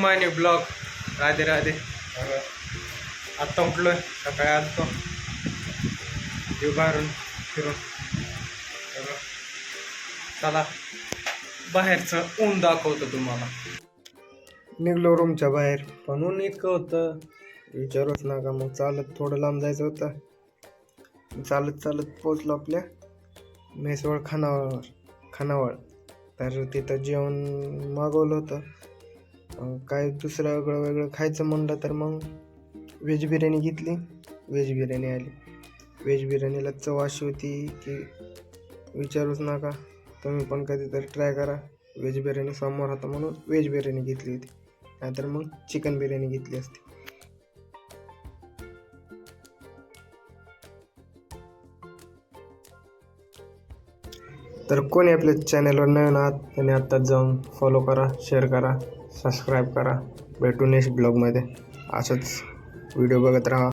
माय new blog. Radhe Radhe. आत्ता उठलोय, सकाळी आलतो जीव बाहेरून फिरून. चला बाहेरचं ऊन दाखवतो तुम्हाला. निघलो रूमच्या बाहेर, पण ऊन इतकं होतं विचारूच नका. मग चालत थोडं लांब जायचं होतं. चालत चालत पोचलो आपल्या मेसवळ खानावळ. तर तिथं जेवण मागवलं होतं. काय दुसरं वेगळं खायचं म्हणलं तर मग व्हेज बिर्याणी घेतली. व्हेज बिर्याणी आली. व्हेज बिर्याणीला चव अशी होती की विचारूच नका. तुम्ही पण कधीतरी ट्राय करा. व्हेज बिर्याणी समोर होता म्हणून व्हेज बिर्याणी घेतली होती, नाहीतर मग चिकन बिर्याणी घेतली असती. तर कोणी आपल्या चॅनलवर नवीन आहात त्यांनी आत्ताच जाऊन फॉलो करा, शेअर करा, सबस्क्राईब करा. भेटू नेक्स्ट ब्लॉगमध्ये. असंच व्हिडिओ बघत राहा.